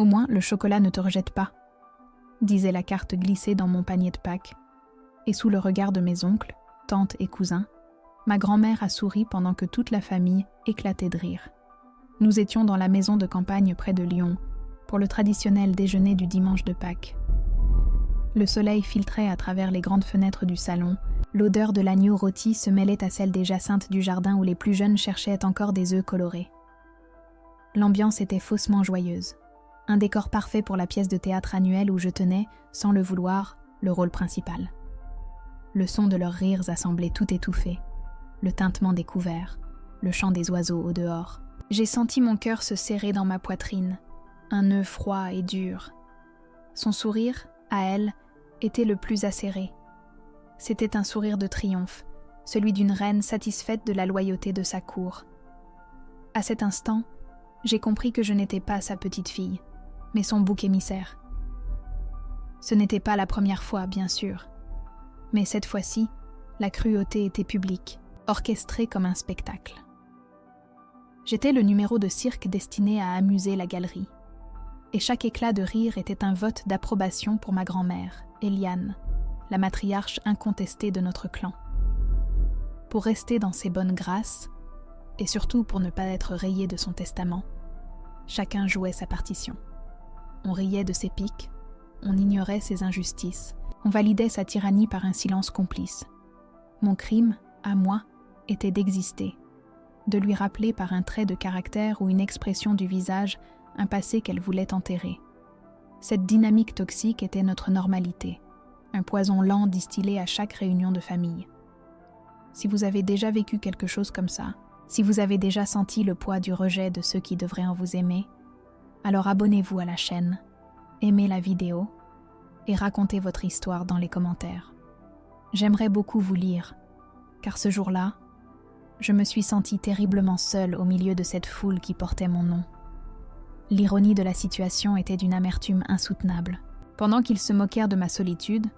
Au moins, le chocolat ne te rejette pas, disait la carte glissée dans mon panier de Pâques. Et sous le regard de mes oncles, tantes et cousins, ma grand-mère a souri pendant que toute la famille éclatait de rire. Nous étions dans la maison de campagne près de Lyon pour le traditionnel déjeuner du dimanche de Pâques. Le soleil filtrait à travers les grandes fenêtres du salon. L'odeur de l'agneau rôti se mêlait à celle des jacinthes du jardin où les plus jeunes cherchaient encore des œufs colorés. L'ambiance était faussement joyeuse. Un décor parfait pour la pièce de théâtre annuelle où je tenais, sans le vouloir, le rôle principal. Le son de leurs rires a semblé tout étouffé. Le tintement des couverts, le chant des oiseaux au dehors. J'ai senti mon cœur se serrer dans ma poitrine, un nœud froid et dur. Son sourire, à elle, était le plus acéré. C'était un sourire de triomphe, celui d'une reine satisfaite de la loyauté de sa cour. À cet instant, j'ai compris que je n'étais pas sa petite fille, mais son bouc émissaire. Ce n'était pas la première fois, bien sûr, mais cette fois-ci, la cruauté était publique, orchestrée comme un spectacle. J'étais le numéro de cirque destiné à amuser la galerie, et chaque éclat de rire était un vote d'approbation pour ma grand-mère, Eliane, la matriarche incontestée de notre clan. Pour rester dans ses bonnes grâces, et surtout pour ne pas être rayé de son testament, chacun jouait sa partition. On riait de ses piques, on ignorait ses injustices, on validait sa tyrannie par un silence complice. Mon crime, à moi, était d'exister, de lui rappeler par un trait de caractère ou une expression du visage un passé qu'elle voulait enterrer. Cette dynamique toxique était notre normalité, un poison lent distillé à chaque réunion de famille. Si vous avez déjà vécu quelque chose comme ça, si vous avez déjà senti le poids du rejet de ceux qui devraient en vous aimer, alors abonnez-vous à la chaîne, aimez la vidéo et racontez votre histoire dans les commentaires. J'aimerais beaucoup vous lire, car ce jour-là, je me suis sentie terriblement seule au milieu de cette foule qui portait mon nom. L'ironie de la situation était d'une amertume insoutenable. Pendant qu'ils se moquèrent de ma solitude,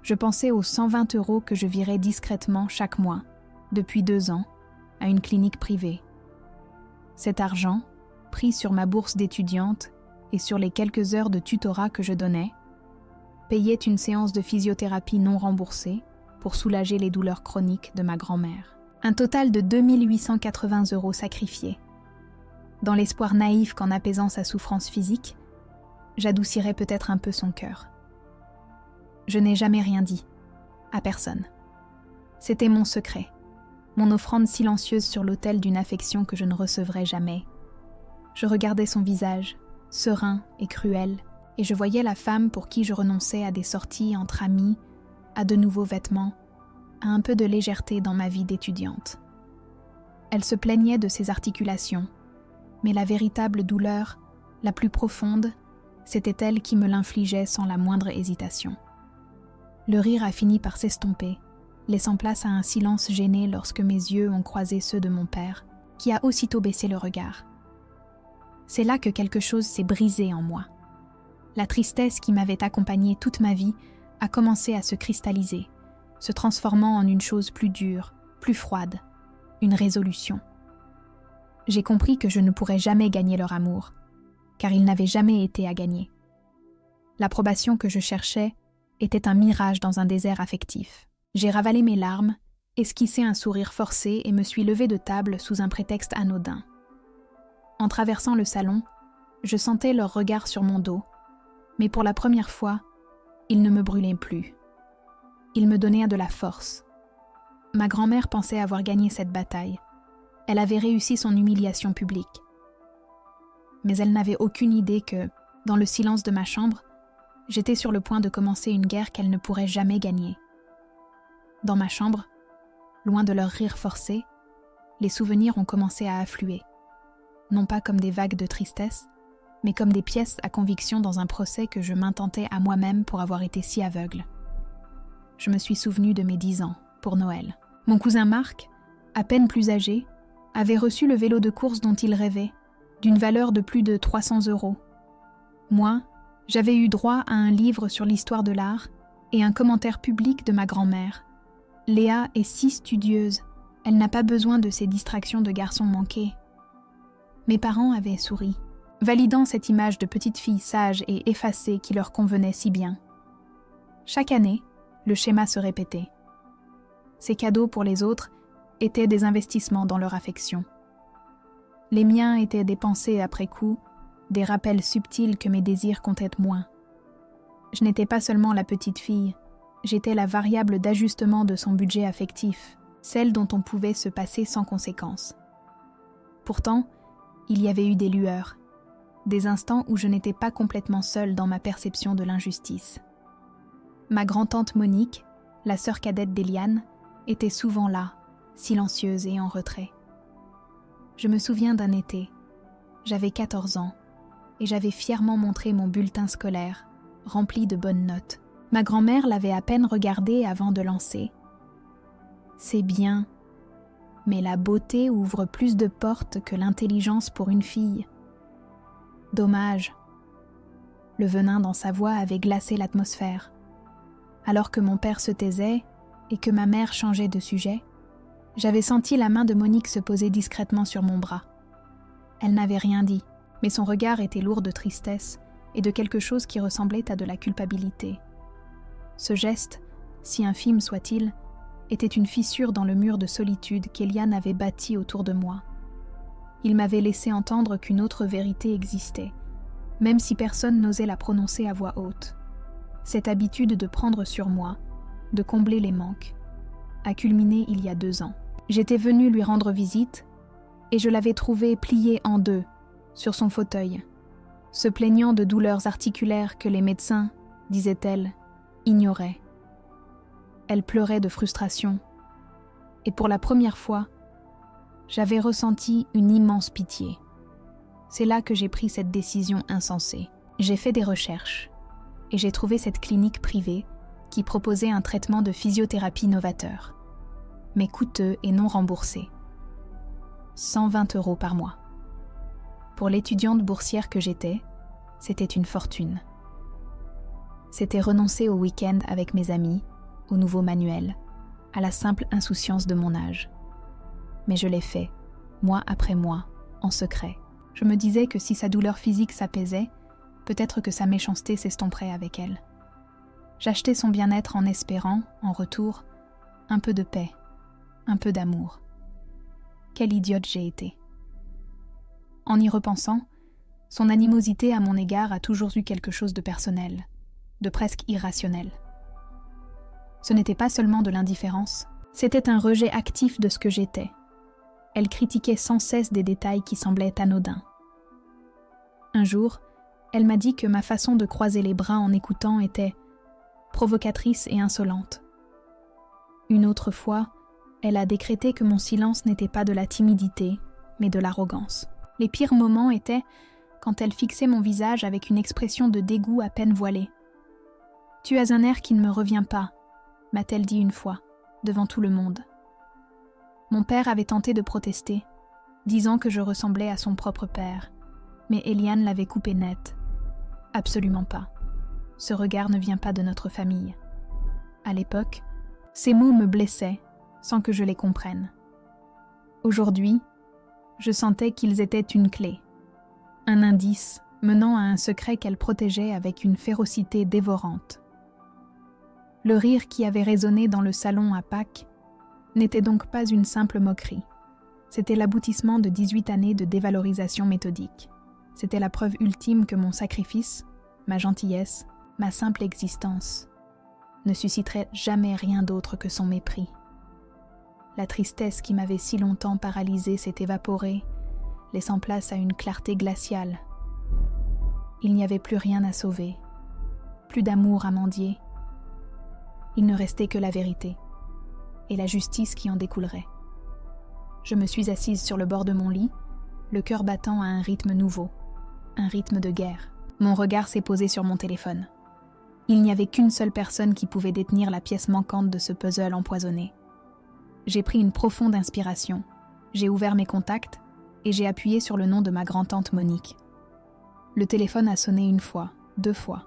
je pensais aux 120 € que je virais discrètement chaque mois, depuis 2 ans, à une clinique privée. Cet argent, pris sur ma bourse d'étudiante et sur les quelques heures de tutorat que je donnais, payait une séance de physiothérapie non remboursée pour soulager les douleurs chroniques de ma grand-mère. Un total de 2 880 € sacrifiés. Dans l'espoir naïf qu'en apaisant sa souffrance physique, j'adoucirais peut-être un peu son cœur. Je n'ai jamais rien dit, à personne. C'était mon secret, mon offrande silencieuse sur l'autel d'une affection que je ne recevrais jamais. Je regardais son visage, serein et cruel, et je voyais la femme pour qui je renonçais à des sorties entre amis, à de nouveaux vêtements, à un peu de légèreté dans ma vie d'étudiante. Elle se plaignait de ses articulations, mais la véritable douleur, la plus profonde, c'était elle qui me l'infligeait sans la moindre hésitation. Le rire a fini par s'estomper, laissant place à un silence gêné lorsque mes yeux ont croisé ceux de mon père, qui a aussitôt baissé le regard. C'est là que quelque chose s'est brisé en moi. La tristesse qui m'avait accompagnée toute ma vie a commencé à se cristalliser, se transformant en une chose plus dure, plus froide, une résolution. J'ai compris que je ne pourrais jamais gagner leur amour, car il n'avait jamais été à gagner. L'approbation que je cherchais était un mirage dans un désert affectif. J'ai ravalé mes larmes, esquissé un sourire forcé et me suis levée de table sous un prétexte anodin. En traversant le salon, je sentais leur regard sur mon dos, mais pour la première fois, ils ne me brûlaient plus. Ils me donnaient de la force. Ma grand-mère pensait avoir gagné cette bataille. Elle avait réussi son humiliation publique. Mais elle n'avait aucune idée que, dans le silence de ma chambre, j'étais sur le point de commencer une guerre qu'elle ne pourrait jamais gagner. Dans ma chambre, loin de leur rire forcé, les souvenirs ont commencé à affluer. Non pas comme des vagues de tristesse, mais comme des pièces à conviction dans un procès que je m'intentais à moi-même pour avoir été si aveugle. Je me suis souvenue de mes 10 ans, pour Noël. Mon cousin Marc, à peine plus âgé, avait reçu le vélo de course dont il rêvait, d'une valeur de plus de 300 €. Moi, j'avais eu droit à un livre sur l'histoire de l'art et un commentaire public de ma grand-mère. Léa est si studieuse, elle n'a pas besoin de ces distractions de garçons manqués. Mes parents avaient souri. validant cette image de petite fille sage et effacée qui leur convenait si bien. Chaque année, le schéma se répétait. Ces cadeaux pour les autres étaient des investissements dans leur affection. Les miens étaient dépensés après coup, des rappels subtils que mes désirs comptaient moins. Je n'étais pas seulement la petite fille, j'étais la variable d'ajustement de son budget affectif, celle dont on pouvait se passer sans conséquence. Pourtant, il y avait eu des lueurs, des instants où je n'étais pas complètement seule dans ma perception de l'injustice. Ma grand-tante Monique, la sœur cadette d'Eliane, était souvent là, silencieuse et en retrait. Je me souviens d'un été, j'avais 14 ans, et j'avais fièrement montré mon bulletin scolaire, rempli de bonnes notes. Ma grand-mère l'avait à peine regardé avant de lancer. « C'est bien, mais la beauté ouvre plus de portes que l'intelligence pour une fille. » Dommage. Le venin dans sa voix avait glacé l'atmosphère. Alors que mon père se taisait et que ma mère changeait de sujet, j'avais senti la main de Monique se poser discrètement sur mon bras. Elle n'avait rien dit, mais son regard était lourd de tristesse et de quelque chose qui ressemblait à de la culpabilité. Ce geste, si infime soit-il, était une fissure dans le mur de solitude qu'Eliane avait bâti autour de moi. Il m'avait laissé entendre qu'une autre vérité existait, même si personne n'osait la prononcer à voix haute. Cette habitude de prendre sur moi, de combler les manques, a culminé il y a 2 ans. J'étais venue lui rendre visite et je l'avais trouvée pliée en deux, sur son fauteuil, se plaignant de douleurs articulaires que les médecins, disait-elle, ignoraient. Elle pleurait de frustration, et pour la première fois, j'avais ressenti une immense pitié. C'est là que j'ai pris cette décision insensée. J'ai fait des recherches, et j'ai trouvé cette clinique privée qui proposait un traitement de physiothérapie novateur, mais coûteux et non remboursé. 120 € par mois. Pour l'étudiante boursière que j'étais, c'était une fortune. C'était renoncer au week-end avec mes amis, au nouveau manuel, à la simple insouciance de mon âge. Mais je l'ai fait, mois après mois, en secret. Je me disais que si sa douleur physique s'apaisait, peut-être que sa méchanceté s'estomperait avec elle. J'achetais son bien-être en espérant, en retour, un peu de paix, un peu d'amour. Quelle idiote j'ai été. En y repensant, son animosité à mon égard a toujours eu quelque chose de personnel, de presque irrationnel. Ce n'était pas seulement de l'indifférence, c'était un rejet actif de ce que j'étais. Elle critiquait sans cesse des détails qui semblaient anodins. Un jour, elle m'a dit que ma façon de croiser les bras en écoutant était provocatrice et insolente. Une autre fois, elle a décrété que mon silence n'était pas de la timidité, mais de l'arrogance. Les pires moments étaient quand elle fixait mon visage avec une expression de dégoût à peine voilée. « Tu as un air qui ne me revient pas », m'a-t-elle dit une fois, devant tout le monde. Mon père avait tenté de protester, disant que je ressemblais à son propre père, mais Eliane l'avait coupé net. Absolument pas. Ce regard ne vient pas de notre famille. À l'époque, ces mots me blessaient, sans que je les comprenne. Aujourd'hui, je sentais qu'ils étaient une clé, un indice menant à un secret qu'elle protégeait avec une férocité dévorante. Le rire qui avait résonné dans le salon à Pâques n'était donc pas une simple moquerie. C'était l'aboutissement de 18 années de dévalorisation méthodique. C'était la preuve ultime que mon sacrifice, ma gentillesse, ma simple existence ne susciterait jamais rien d'autre que son mépris. La tristesse qui m'avait si longtemps paralysée s'est évaporée, laissant place à une clarté glaciale. Il n'y avait plus rien à sauver, plus d'amour à mendier. Il ne restait que la vérité, et la justice qui en découlerait. Je me suis assise sur le bord de mon lit, le cœur battant à un rythme nouveau, un rythme de guerre. Mon regard s'est posé sur mon téléphone. Il n'y avait qu'une seule personne qui pouvait détenir la pièce manquante de ce puzzle empoisonné. J'ai pris une profonde inspiration, j'ai ouvert mes contacts et j'ai appuyé sur le nom de ma grand-tante Monique. Le téléphone a sonné 1 fois, 2 fois.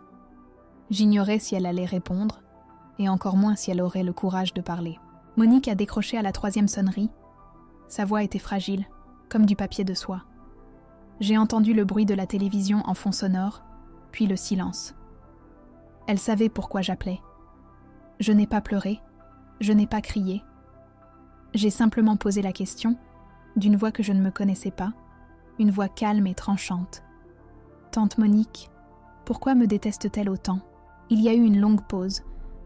J'ignorais si elle allait répondre, et encore moins si elle aurait le courage de parler. Monique a décroché à la 3e sonnerie. Sa voix était fragile, comme du papier de soie. J'ai entendu le bruit de la télévision en fond sonore, puis le silence. Elle savait pourquoi j'appelais. Je n'ai pas pleuré, je n'ai pas crié. J'ai simplement posé la question, d'une voix que je ne me connaissais pas, une voix calme et tranchante. « Tante Monique, pourquoi me déteste-t-elle autant ?» Il y a eu une longue pause,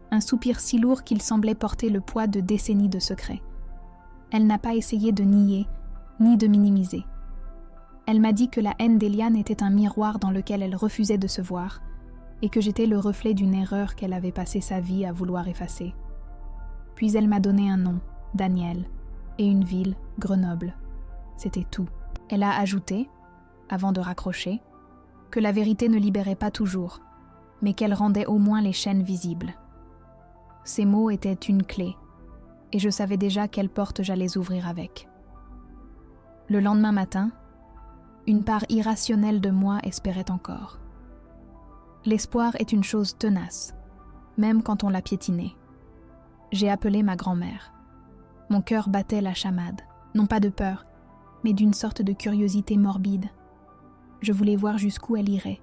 un soupir si lourd qu'il semblait porter le poids de décennies de secrets. Elle n'a pas essayé de nier, ni de minimiser. Elle m'a dit que la haine d'Eliane était un miroir dans lequel elle refusait de se voir, et que j'étais le reflet d'une erreur qu'elle avait passé sa vie à vouloir effacer. Puis elle m'a donné un nom, Daniel, et une ville, Grenoble. C'était tout. Elle a ajouté, avant de raccrocher, que la vérité ne libérait pas toujours, mais qu'elle rendait au moins les chaînes visibles. Ces mots étaient une clé, et je savais déjà quelle porte j'allais ouvrir avec. Le lendemain matin, une part irrationnelle de moi espérait encore. L'espoir est une chose tenace, même quand on l'a piétinée. J'ai appelé ma grand-mère. Mon cœur battait la chamade, non pas de peur, mais d'une sorte de curiosité morbide. Je voulais voir jusqu'où elle irait.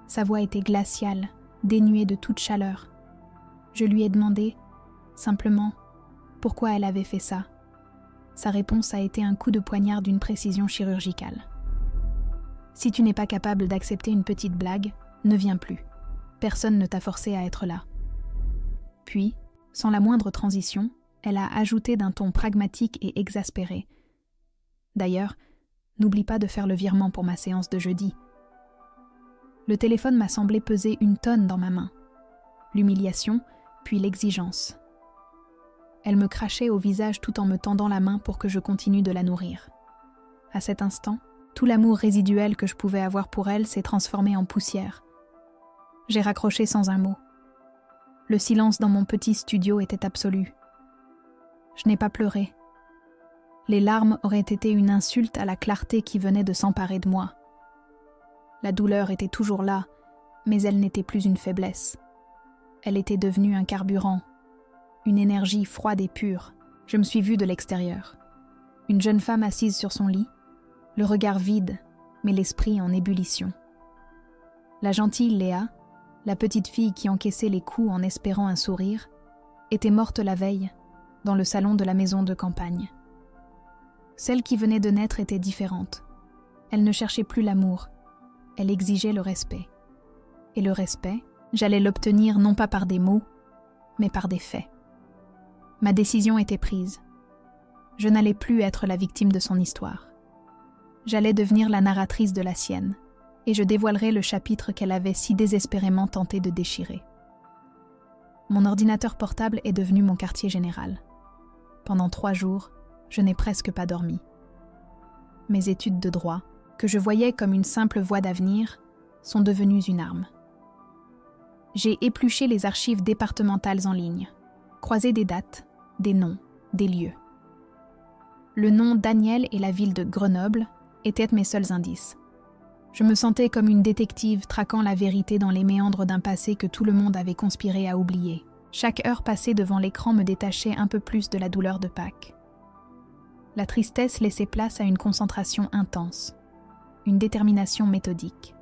Sa voix était glaciale, dénuée de toute chaleur. Je lui ai demandé, simplement, pourquoi elle avait fait ça. Sa réponse a été un coup de poignard d'une précision chirurgicale. Si tu n'es pas capable d'accepter une petite blague, ne viens plus. Personne ne t'a forcé à être là. Puis, sans la moindre transition, elle a ajouté d'un ton pragmatique et exaspéré. D'ailleurs, n'oublie pas de faire le virement pour ma séance de jeudi. Le téléphone m'a semblé peser une tonne dans ma main. L'humiliation, puis l'exigence. Elle me crachait au visage tout en me tendant la main pour que je continue de la nourrir. À cet instant, tout l'amour résiduel que je pouvais avoir pour elle s'est transformé en poussière. J'ai raccroché sans un mot. Le silence dans mon petit studio était absolu. Je n'ai pas pleuré. Les larmes auraient été une insulte à la clarté qui venait de s'emparer de moi. La douleur était toujours là, mais elle n'était plus une faiblesse. Elle était devenue un carburant, une énergie froide et pure. Je me suis vue de l'extérieur. Une jeune femme assise sur son lit, le regard vide, mais l'esprit en ébullition. La gentille Léa, la petite fille qui encaissait les coups en espérant un sourire, était morte la veille, dans le salon de la maison de campagne. Celle qui venait de naître était différente. Elle ne cherchait plus l'amour, elle exigeait le respect. Et le respect, j'allais l'obtenir non pas par des mots, mais par des faits. Ma décision était prise. Je n'allais plus être la victime de son histoire. J'allais devenir la narratrice de la sienne, et je dévoilerais le chapitre qu'elle avait si désespérément tenté de déchirer. Mon ordinateur portable est devenu mon quartier général. Pendant 3 jours, je n'ai presque pas dormi. Mes études de droit, que je voyais comme une simple voie d'avenir, sont devenues une arme. J'ai épluché les archives départementales en ligne, croisé des dates, des noms, des lieux. Le nom Daniel et la ville de Grenoble étaient mes seuls indices. Je me sentais comme une détective traquant la vérité dans les méandres d'un passé que tout le monde avait conspiré à oublier. Chaque heure passée devant l'écran me détachait un peu plus de la douleur de Pâques. La tristesse laissait place à une concentration intense, une détermination méthodique.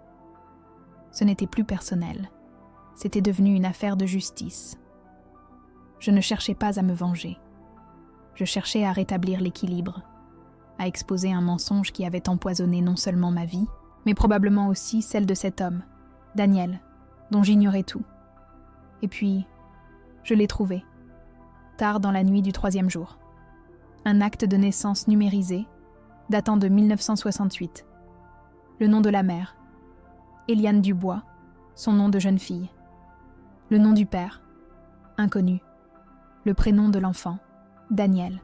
Ce n'était plus personnel, c'était devenu une affaire de justice. Je ne cherchais pas à me venger. Je cherchais à rétablir l'équilibre, à exposer un mensonge qui avait empoisonné non seulement ma vie, mais probablement aussi celle de cet homme, Daniel, dont j'ignorais tout. Et puis, je l'ai trouvé, tard dans la nuit du 3e jour. Un acte de naissance numérisé, datant de 1968. Le nom de la mère, Eliane Dubois, son nom de jeune fille. Le nom du père, inconnu. Le prénom de l'enfant, Daniel.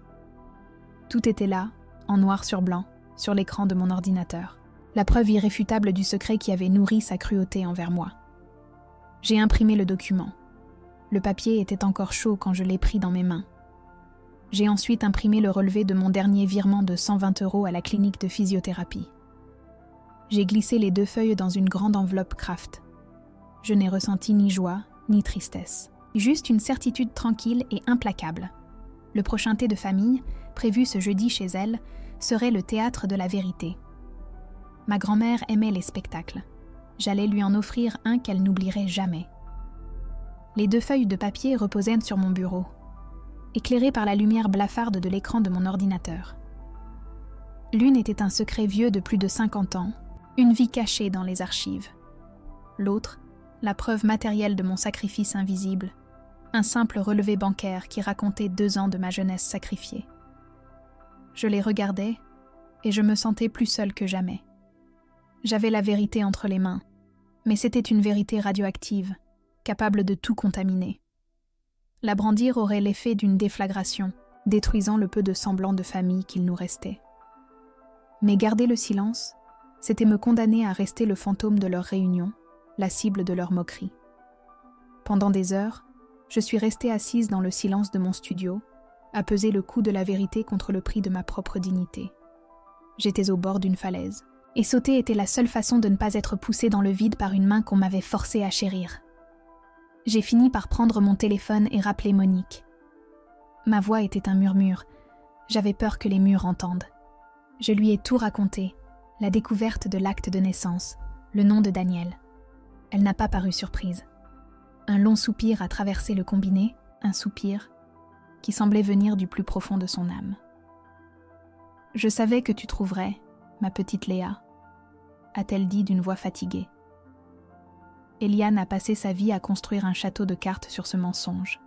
Tout était là, en noir sur blanc, sur l'écran de mon ordinateur. La preuve irréfutable du secret qui avait nourri sa cruauté envers moi. J'ai imprimé le document. Le papier était encore chaud quand je l'ai pris dans mes mains. J'ai ensuite imprimé le relevé de mon dernier virement de 120 € à la clinique de physiothérapie. J'ai glissé les 2 feuilles dans une grande enveloppe Kraft. Je n'ai ressenti ni joie, ni tristesse. Juste une certitude tranquille et implacable. Le prochain thé de famille, prévu ce jeudi chez elle, serait le théâtre de la vérité. Ma grand-mère aimait les spectacles. J'allais lui en offrir un qu'elle n'oublierait jamais. Les 2 feuilles de papier reposaient sur mon bureau, éclairées par la lumière blafarde de l'écran de mon ordinateur. L'une était un secret vieux de plus de 50 ans, une vie cachée dans les archives. L'autre, la preuve matérielle de mon sacrifice invisible, un simple relevé bancaire qui racontait 2 ans de ma jeunesse sacrifiée. Je les regardais et je me sentais plus seule que jamais. J'avais la vérité entre les mains, mais c'était une vérité radioactive, capable de tout contaminer. La brandir aurait l'effet d'une déflagration, détruisant le peu de semblant de famille qu'il nous restait. Mais garder le silence, c'était me condamner à rester le fantôme de leur réunion, la cible de leur moquerie. Pendant des heures, je suis restée assise dans le silence de mon studio, à peser le coût de la vérité contre le prix de ma propre dignité. J'étais au bord d'une falaise, et sauter était la seule façon de ne pas être poussée dans le vide par une main qu'on m'avait forcée à chérir. J'ai fini par prendre mon téléphone et rappeler Monique. Ma voix était un murmure. J'avais peur que les murs entendent. Je lui ai tout raconté, la découverte de l'acte de naissance, le nom de Daniel. Elle n'a pas paru surprise. Un long soupir a traversé le combiné, un soupir qui semblait venir du plus profond de son âme. « Je savais que tu trouverais, ma petite Léa », a-t-elle dit d'une voix fatiguée. Eliane a passé sa vie à construire un château de cartes sur ce mensonge.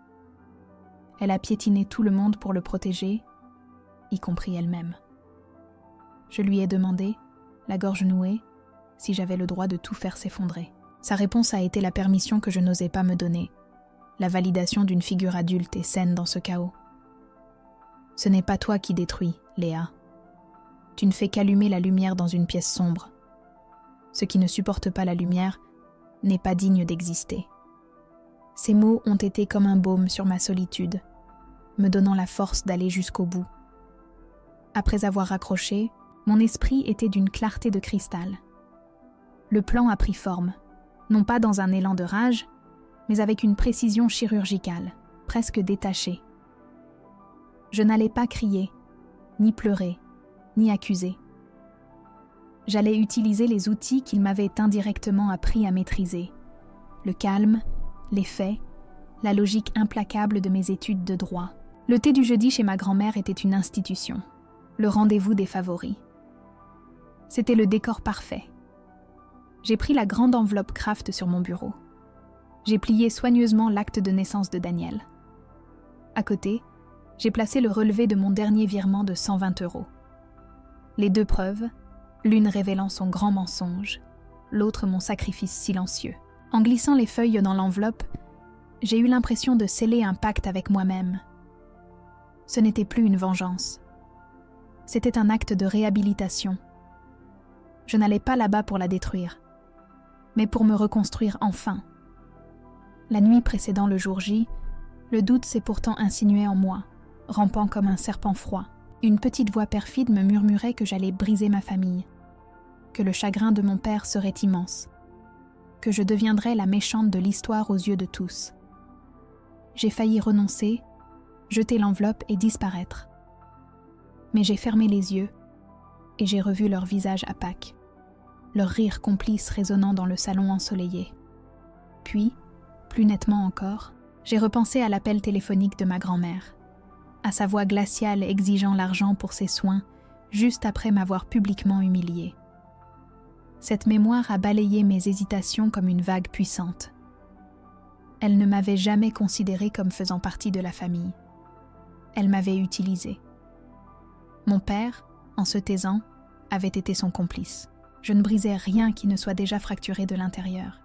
Elle a piétiné tout le monde pour le protéger, y compris elle-même. Je lui ai demandé, la gorge nouée, si j'avais le droit de tout faire s'effondrer. Sa réponse a été la permission que je n'osais pas me donner, la validation d'une figure adulte et saine dans ce chaos. Ce n'est pas toi qui détruis, Léa. Tu ne fais qu'allumer la lumière dans une pièce sombre. Ce qui ne supporte pas la lumière n'est pas digne d'exister. Ces mots ont été comme un baume sur ma solitude, me donnant la force d'aller jusqu'au bout. Après avoir raccroché, mon esprit était d'une clarté de cristal. Le plan a pris forme, non pas dans un élan de rage, mais avec une précision chirurgicale, presque détachée. Je n'allais pas crier, ni pleurer, ni accuser. J'allais utiliser les outils qu'il m'avait indirectement appris à maîtriser. Le calme, les faits, la logique implacable de mes études de droit. Le thé du jeudi chez ma grand-mère était une institution, le rendez-vous des favoris. C'était le décor parfait. J'ai pris la grande enveloppe Kraft sur mon bureau. J'ai plié soigneusement l'acte de naissance de Daniel. À côté, j'ai placé le relevé de mon dernier virement de 120 €. Les 2 preuves, l'une révélant son grand mensonge, l'autre mon sacrifice silencieux. En glissant les feuilles dans l'enveloppe, j'ai eu l'impression de sceller un pacte avec moi-même. Ce n'était plus une vengeance. C'était un acte de réhabilitation. Je n'allais pas là-bas pour la détruire, mais pour me reconstruire enfin. La nuit précédant le jour J, le doute s'est pourtant insinué en moi, rampant comme un serpent froid. Une petite voix perfide me murmurait que j'allais briser ma famille, que le chagrin de mon père serait immense, que je deviendrais la méchante de l'histoire aux yeux de tous. J'ai failli renoncer, jeter l'enveloppe et disparaître. Mais j'ai fermé les yeux et j'ai revu leur visage à Pâques, leur rire complice résonnant dans le salon ensoleillé. Puis, plus nettement encore, j'ai repensé à l'appel téléphonique de ma grand-mère, à sa voix glaciale exigeant l'argent pour ses soins, juste après m'avoir publiquement humiliée. Cette mémoire a balayé mes hésitations comme une vague puissante. Elle ne m'avait jamais considérée comme faisant partie de la famille. Elle m'avait utilisée. Mon père, en se taisant, avait été son complice. Je ne brisais rien qui ne soit déjà fracturé de l'intérieur.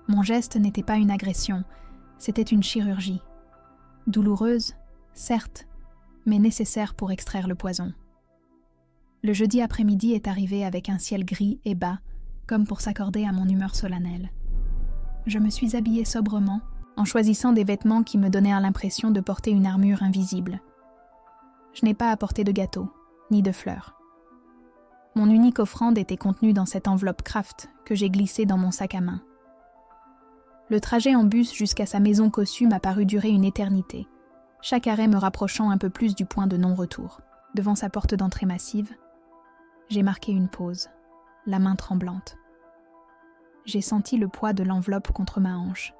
Mon geste n'était pas une agression, c'était une chirurgie. Douloureuse, certes, mais nécessaire pour extraire le poison. Le jeudi après-midi est arrivé avec un ciel gris et bas, comme pour s'accorder à mon humeur solennelle. Je me suis habillée sobrement, en choisissant des vêtements qui me donnèrent l'impression de porter une armure invisible. Je n'ai pas apporté de gâteau, ni de fleurs. Mon unique offrande était contenue dans cette enveloppe Kraft que j'ai glissée dans mon sac à main. Le trajet en bus jusqu'à sa maison cossue m'a paru durer une éternité, chaque arrêt me rapprochant un peu plus du point de non-retour. Devant sa porte d'entrée massive, j'ai marqué une pause. la main tremblante. J'ai senti le poids de l'enveloppe contre ma hanche,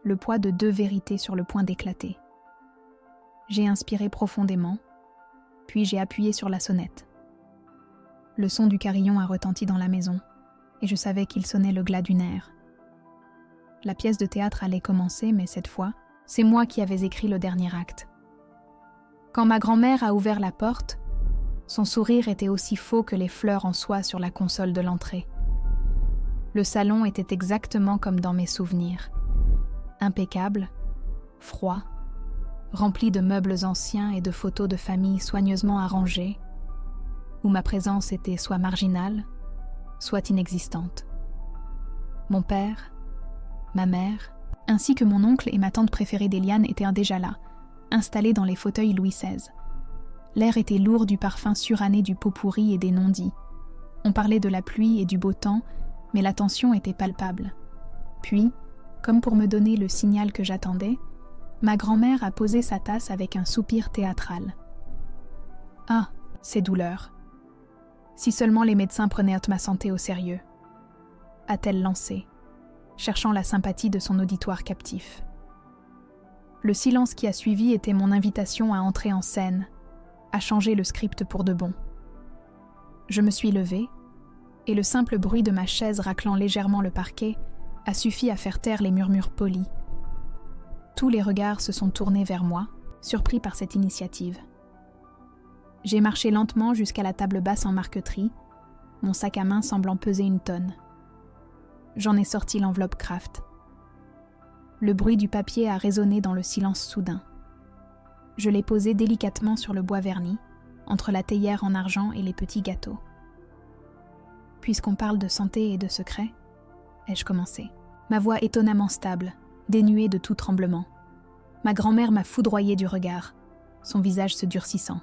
le poids de 2 vérités sur le point d'éclater. J'ai inspiré profondément, puis j'ai appuyé sur la sonnette. Le son du carillon a retenti dans la maison, et je savais qu'il sonnait le glas d'une ère. La pièce de théâtre allait commencer, mais cette fois, c'est moi qui avais écrit le dernier acte. Quand ma grand-mère a ouvert la porte, son sourire était aussi faux que les fleurs en soie sur la console de l'entrée. Le salon était exactement comme dans mes souvenirs. Impeccable, froid, rempli de meubles anciens et de photos de famille soigneusement arrangées, où ma présence était soit marginale, soit inexistante. Mon père, ma mère, ainsi que mon oncle et ma tante préférée d'Eliane étaient déjà là, installés dans les fauteuils Louis XVI. L'air était lourd du parfum suranné du pot pourri et des non-dits. On parlait de la pluie et du beau temps, mais la tension était palpable. Puis, comme pour me donner le signal que j'attendais, ma grand-mère a posé sa tasse avec un soupir théâtral. Ah, ces douleurs. Si seulement les médecins prenaient ma santé au sérieux, a-t-elle lancé, cherchant la sympathie de son auditoire captif. Le silence qui a suivi était mon invitation à entrer en scène, à changer le script pour de bon. Je me suis levée, et le simple bruit de ma chaise raclant légèrement le parquet a suffi à faire taire les murmures polis. Tous les regards se sont tournés vers moi, surpris par cette initiative. J'ai marché lentement jusqu'à la table basse en marqueterie, mon sac à main semblant peser 1 tonne. J'en ai sorti l'enveloppe Kraft. Le bruit du papier a résonné dans le silence soudain. Je l'ai posé délicatement sur le bois verni, entre la théière en argent et les petits gâteaux. Puisqu'on parle de santé et de secret, ai-je commencé. Ma voix étonnamment stable, dénuée de tout tremblement. Ma grand-mère m'a foudroyé du regard, son visage se durcissant.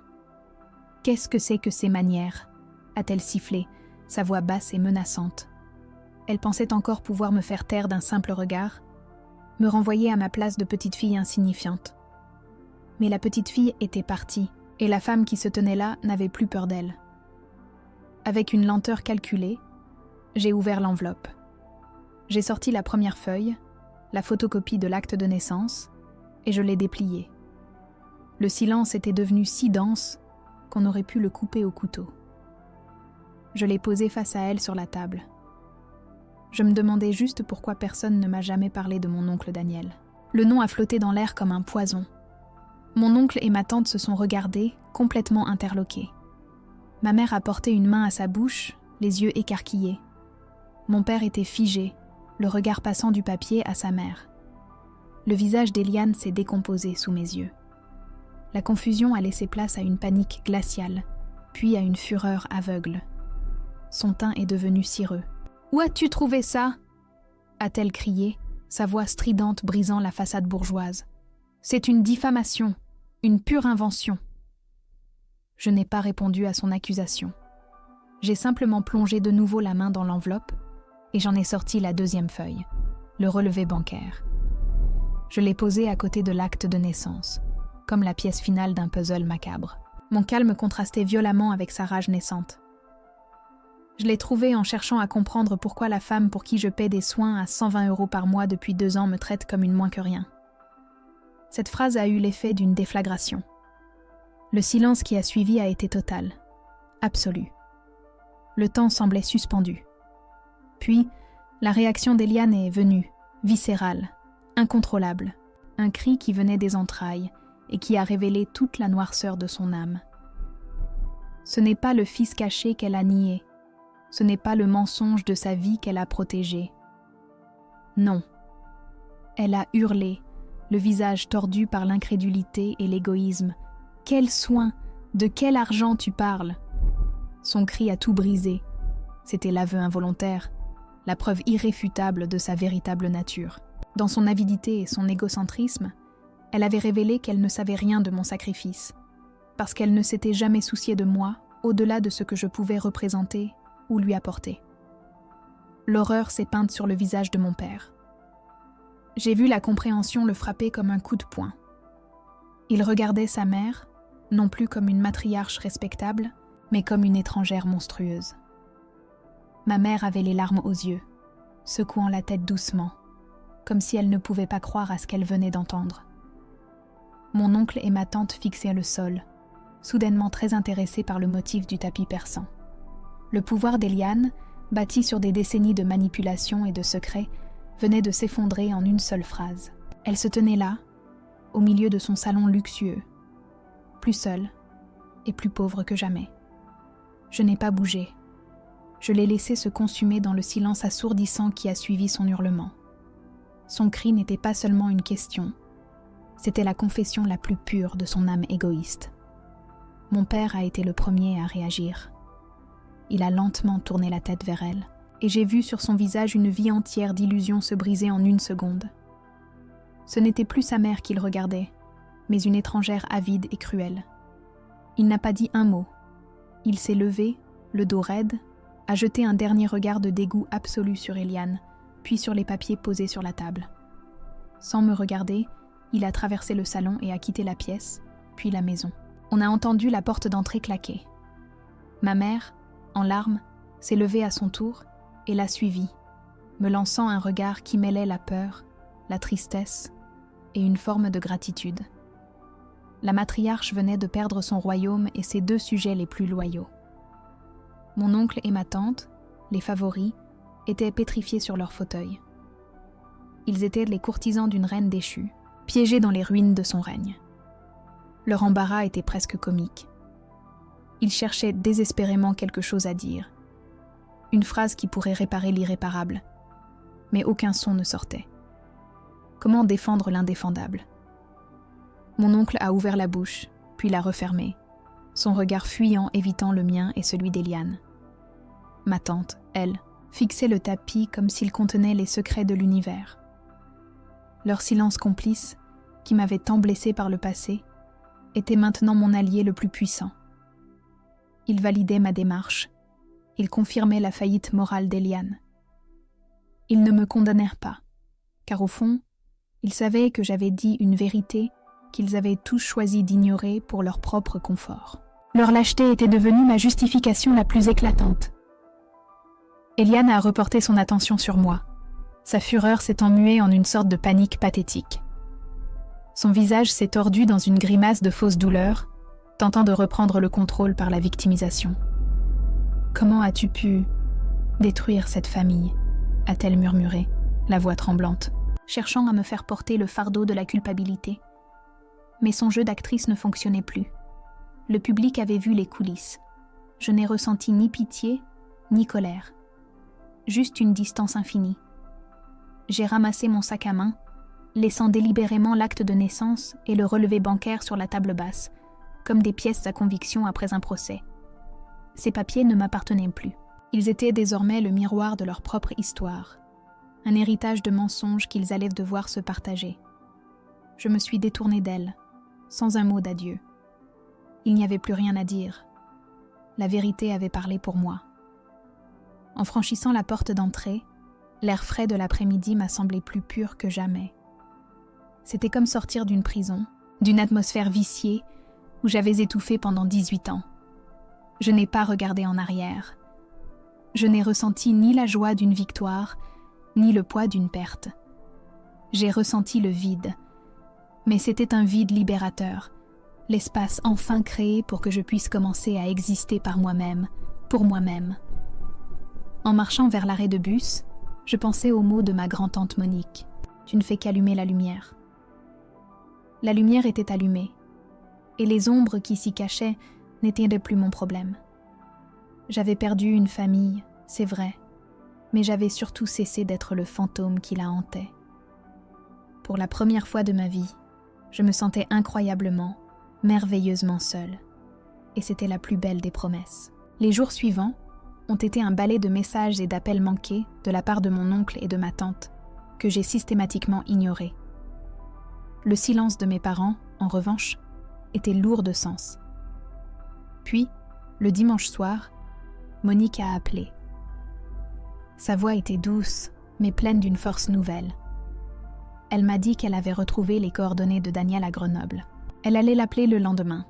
« Qu'est-ce que c'est que ces manières ?» a-t-elle sifflé, sa voix basse et menaçante. Elle pensait encore pouvoir me faire taire d'un simple regard, me renvoyer à ma place de petite fille insignifiante. Mais la petite fille était partie, et la femme qui se tenait là n'avait plus peur d'elle. Avec une lenteur calculée, j'ai ouvert l'enveloppe. J'ai sorti la première feuille, la photocopie de l'acte de naissance, et je l'ai dépliée. Le silence était devenu si dense qu'on aurait pu le couper au couteau. Je l'ai posé face à elle sur la table. Je me demandais juste pourquoi personne ne m'a jamais parlé de mon oncle Daniel. Le nom a flotté dans l'air comme un poison. Mon oncle et ma tante se sont regardés, complètement interloqués. Ma mère a porté une main à sa bouche, les yeux écarquillés. Mon père était figé, le regard passant du papier à sa mère. Le visage d'Eliane s'est décomposé sous mes yeux. La confusion a laissé place à une panique glaciale, puis à une fureur aveugle. Son teint est devenu cireux. « Où as-tu trouvé ça ?» a-t-elle crié, sa voix stridente brisant la façade bourgeoise. « C'est une diffamation, une pure invention. » Je n'ai pas répondu à son accusation. J'ai simplement plongé de nouveau la main dans l'enveloppe et j'en ai sorti la deuxième feuille, le relevé bancaire. Je l'ai posé à côté de l'acte de naissance, comme la pièce finale d'un puzzle macabre. Mon calme contrastait violemment avec sa rage naissante. Je l'ai trouvé en cherchant à comprendre pourquoi la femme pour qui je paie des soins à 120 € par mois depuis 2 ans me traite comme une moins que rien. Cette phrase a eu l'effet d'une déflagration. Le silence qui a suivi a été total, absolu. Le temps semblait suspendu. Puis, la réaction d'Eliane est venue, viscérale, incontrôlable, un cri qui venait des entrailles et qui a révélé toute la noirceur de son âme. Ce n'est pas le fils caché qu'elle a nié, ce n'est pas le mensonge de sa vie qu'elle a protégé. Non. Elle a hurlé, le visage tordu par l'incrédulité et l'égoïsme. « Quel soin! De quel argent tu parles ?» Son cri a tout brisé. C'était l'aveu involontaire, la preuve irréfutable de sa véritable nature. Dans son avidité et son égocentrisme, elle avait révélé qu'elle ne savait rien de mon sacrifice, parce qu'elle ne s'était jamais souciée de moi au-delà de ce que je pouvais représenter ou lui apporter. L'horreur s'est peinte sur le visage de mon père. J'ai vu la compréhension le frapper comme un coup de poing. Il regardait sa mère, non plus comme une matriarche respectable, mais comme une étrangère monstrueuse. Ma mère avait les larmes aux yeux, secouant la tête doucement, comme si elle ne pouvait pas croire à ce qu'elle venait d'entendre. Mon oncle et ma tante fixaient le sol, soudainement très intéressés par le motif du tapis persan. Le pouvoir d'Eliane, bâti sur des décennies de manipulation et de secrets, venait de s'effondrer en une seule phrase. Elle se tenait là, au milieu de son salon luxueux, plus seule et plus pauvre que jamais. Je n'ai pas bougé. Je l'ai laissé se consumer dans le silence assourdissant qui a suivi son hurlement. Son cri n'était pas seulement une question, c'était la confession la plus pure de son âme égoïste. Mon père a été le premier à réagir. Il a lentement tourné la tête vers elle, et j'ai vu sur son visage une vie entière d'illusions se briser en une seconde. Ce n'était plus sa mère qu'il regardait, mais une étrangère avide et cruelle. Il n'a pas dit un mot. Il s'est levé, le dos raide, a jeté un dernier regard de dégoût absolu sur Eliane, puis sur les papiers posés sur la table. Sans me regarder, il a traversé le salon et a quitté la pièce, puis la maison. On a entendu la porte d'entrée claquer. Ma mère, en larmes, s'est levée à son tour et l'a suivi, me lançant un regard qui mêlait la peur, la tristesse et une forme de gratitude. La matriarche venait de perdre son royaume et ses 2 sujets les plus loyaux. Mon oncle et ma tante, les favoris, étaient pétrifiés sur leurs fauteuils. Ils étaient les courtisans d'une reine déchue, piégés dans les ruines de son règne. Leur embarras était presque comique. Ils cherchaient désespérément quelque chose à dire, une phrase qui pourrait réparer l'irréparable, mais aucun son ne sortait. Comment défendre l'indéfendable ? Mon oncle a ouvert la bouche, puis l'a refermée, son regard fuyant évitant le mien et celui d'Eliane. Ma tante, elle, fixait le tapis comme s'il contenait les secrets de l'univers. Leur silence complice, qui m'avait tant blessé par le passé, était maintenant mon allié le plus puissant. Ils validaient ma démarche, ils confirmaient la faillite morale d'Eliane. Ils ne me condamnèrent pas, car au fond, ils savaient que j'avais dit une vérité qu'ils avaient tous choisi d'ignorer pour leur propre confort. Leur lâcheté était devenue ma justification la plus éclatante. Eliane a reporté son attention sur moi, sa fureur s'étant muée en une sorte de panique pathétique. Son visage s'est tordu dans une grimace de fausse douleur, tentant de reprendre le contrôle par la victimisation. « Comment as-tu pu détruire cette famille ?» a-t-elle murmuré, la voix tremblante, cherchant à me faire porter le fardeau de la culpabilité. Mais son jeu d'actrice ne fonctionnait plus. Le public avait vu les coulisses. Je n'ai ressenti ni pitié, ni colère. Juste une distance infinie. J'ai ramassé mon sac à main, laissant délibérément l'acte de naissance et le relevé bancaire sur la table basse, comme des pièces à conviction après un procès. Ces papiers ne m'appartenaient plus. Ils étaient désormais le miroir de leur propre histoire, un héritage de mensonges qu'ils allaient devoir se partager. Je me suis détournée d'elle, sans un mot d'adieu. Il n'y avait plus rien à dire. La vérité avait parlé pour moi. En franchissant la porte d'entrée, l'air frais de l'après-midi m'a semblé plus pur que jamais. C'était comme sortir d'une prison, d'une atmosphère viciée où j'avais étouffé pendant 18 ans. Je n'ai pas regardé en arrière. Je n'ai ressenti ni la joie d'une victoire, ni le poids d'une perte. J'ai ressenti le vide, mais c'était un vide libérateur, l'espace enfin créé pour que je puisse commencer à exister par moi-même, pour moi-même. En marchant vers l'arrêt de bus, je pensais aux mots de ma grand-tante Monique. « Tu ne fais qu'allumer la lumière. » La lumière était allumée, et les ombres qui s'y cachaient n'étaient plus mon problème. J'avais perdu une famille, c'est vrai, mais j'avais surtout cessé d'être le fantôme qui la hantait. Pour la première fois de ma vie, je me sentais incroyablement, merveilleusement seule, et c'était la plus belle des promesses. Les jours suivants ont été un balai de messages et d'appels manqués de la part de mon oncle et de ma tante, que j'ai systématiquement ignorés. Le silence de mes parents, en revanche, était lourd de sens. Puis, le dimanche soir, Monique a appelé. Sa voix était douce, mais pleine d'une force nouvelle. Elle m'a dit qu'elle avait retrouvé les coordonnées de Daniel à Grenoble. Elle allait l'appeler le lendemain.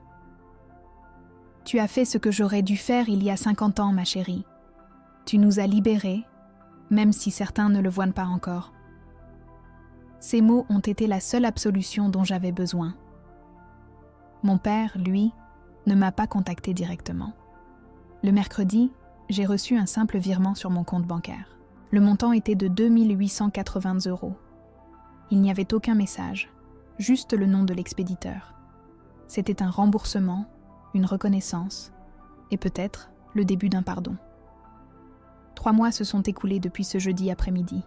« Tu as fait ce que j'aurais dû faire il y a 50 ans, ma chérie. Tu nous as libérés, même si certains ne le voient pas encore. » Ces mots ont été la seule absolution dont j'avais besoin. Mon père, lui, ne m'a pas contacté directement. Le mercredi, j'ai reçu un simple virement sur mon compte bancaire. Le montant était de 2 880 €. Il n'y avait aucun message, juste le nom de l'expéditeur. C'était un remboursement, une reconnaissance, et peut-être le début d'un pardon. 3 mois se sont écoulés depuis ce jeudi après-midi.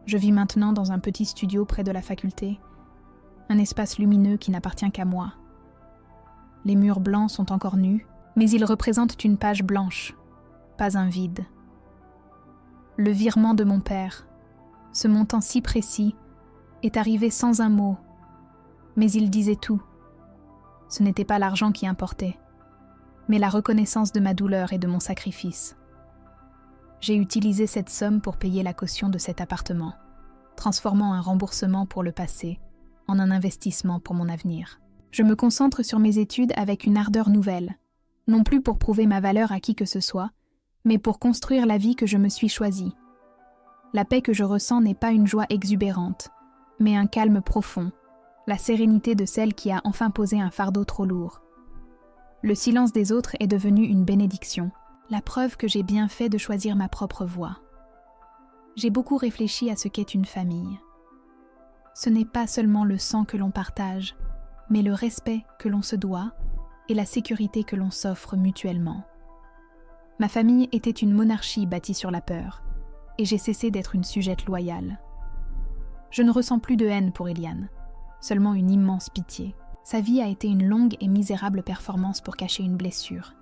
Je vis maintenant dans un petit studio près de la faculté, un espace lumineux qui n'appartient qu'à moi. Les murs blancs sont encore nus, mais ils représentent une page blanche, pas un vide. Le virement de mon père, ce montant si précis, est arrivé sans un mot, mais il disait tout. Ce n'était pas l'argent qui importait, mais la reconnaissance de ma douleur et de mon sacrifice. J'ai utilisé cette somme pour payer la caution de cet appartement, transformant un remboursement pour le passé en un investissement pour mon avenir. Je me concentre sur mes études avec une ardeur nouvelle, non plus pour prouver ma valeur à qui que ce soit, mais pour construire la vie que je me suis choisie. La paix que je ressens n'est pas une joie exubérante, mais un calme profond, la sérénité de celle qui a enfin posé un fardeau trop lourd. Le silence des autres est devenu une bénédiction, la preuve que j'ai bien fait de choisir ma propre voie. J'ai beaucoup réfléchi à ce qu'est une famille. Ce n'est pas seulement le sang que l'on partage, mais le respect que l'on se doit et la sécurité que l'on s'offre mutuellement. Ma famille était une monarchie bâtie sur la peur, et j'ai cessé d'être une sujette loyale. Je ne ressens plus de haine pour Eliane, seulement une immense pitié. Sa vie a été une longue et misérable performance pour cacher une blessure,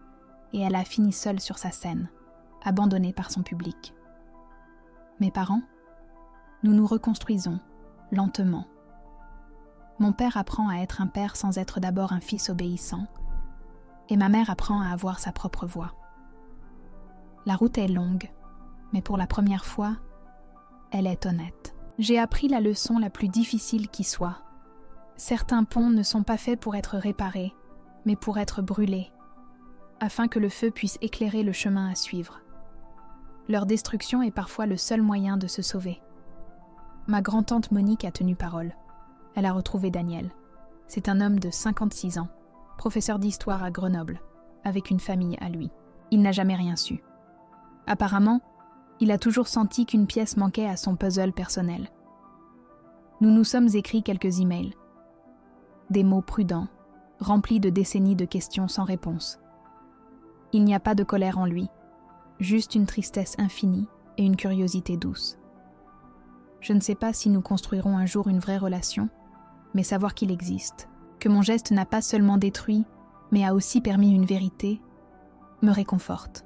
et elle a fini seule sur sa scène, abandonnée par son public. Mes parents, nous nous reconstruisons, lentement. Mon père apprend à être un père sans être d'abord un fils obéissant, et ma mère apprend à avoir sa propre voix. La route est longue, mais pour la première fois, elle est honnête. J'ai appris la leçon la plus difficile qui soit. Certains ponts ne sont pas faits pour être réparés, mais pour être brûlés, afin que le feu puisse éclairer le chemin à suivre. Leur destruction est parfois le seul moyen de se sauver. Ma grand-tante Monique a tenu parole. Elle a retrouvé Daniel. C'est un homme de 56 ans, professeur d'histoire à Grenoble, avec une famille à lui. Il n'a jamais rien su. Apparemment, il a toujours senti qu'une pièce manquait à son puzzle personnel. Nous nous sommes écrits quelques emails. Des mots prudents, remplis de décennies de questions sans réponse. Il n'y a pas de colère en lui, juste une tristesse infinie et une curiosité douce. Je ne sais pas si nous construirons un jour une vraie relation, mais savoir qu'il existe, que mon geste n'a pas seulement détruit, mais a aussi permis une vérité, me réconforte.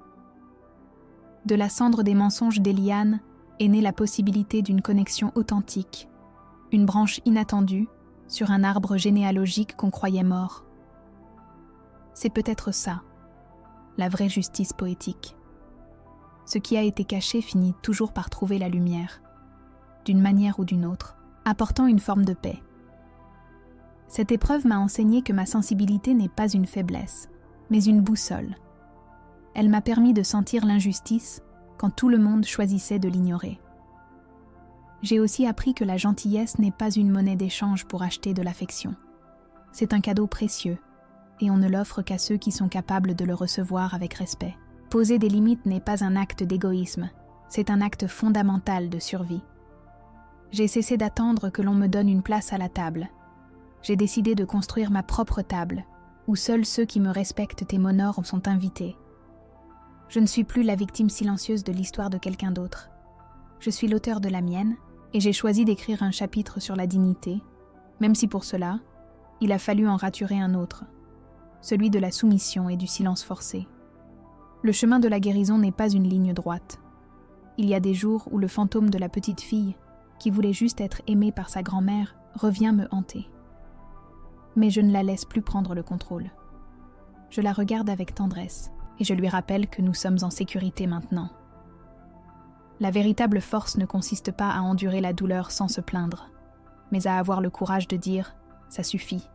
De la cendre des mensonges d'Eliane est née la possibilité d'une connexion authentique, une branche inattendue sur un arbre généalogique qu'on croyait mort. C'est peut-être ça, la vraie justice poétique. Ce qui a été caché finit toujours par trouver la lumière, d'une manière ou d'une autre, apportant une forme de paix. Cette épreuve m'a enseigné que ma sensibilité n'est pas une faiblesse, mais une boussole. Elle m'a permis de sentir l'injustice quand tout le monde choisissait de l'ignorer. J'ai aussi appris que la gentillesse n'est pas une monnaie d'échange pour acheter de l'affection. C'est un cadeau précieux, et on ne l'offre qu'à ceux qui sont capables de le recevoir avec respect. Poser des limites n'est pas un acte d'égoïsme, c'est un acte fondamental de survie. J'ai cessé d'attendre que l'on me donne une place à la table. J'ai décidé de construire ma propre table, où seuls ceux qui me respectent et m'honorent sont invités. Je ne suis plus la victime silencieuse de l'histoire de quelqu'un d'autre. Je suis l'auteur de la mienne, et j'ai choisi d'écrire un chapitre sur la dignité, même si pour cela, il a fallu en raturer un autre, celui de la soumission et du silence forcé. Le chemin de la guérison n'est pas une ligne droite. Il y a des jours où le fantôme de la petite fille, qui voulait juste être aimée par sa grand-mère, revient me hanter. Mais je ne la laisse plus prendre le contrôle. Je la regarde avec tendresse, et je lui rappelle que nous sommes en sécurité maintenant. La véritable force ne consiste pas à endurer la douleur sans se plaindre, mais à avoir le courage de dire « ça suffit »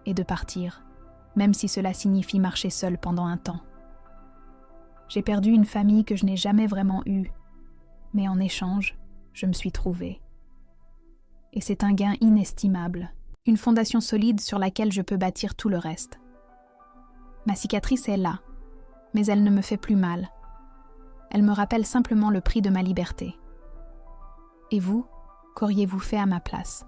et de partir, même si cela signifie marcher seul pendant un temps. J'ai perdu une famille que je n'ai jamais vraiment eue, mais en échange, je me suis trouvée. Et c'est un gain inestimable, une fondation solide sur laquelle je peux bâtir tout le reste. Ma cicatrice est là, mais elle ne me fait plus mal. Elle me rappelle simplement le prix de ma liberté. Et vous, qu'auriez-vous fait à ma place ?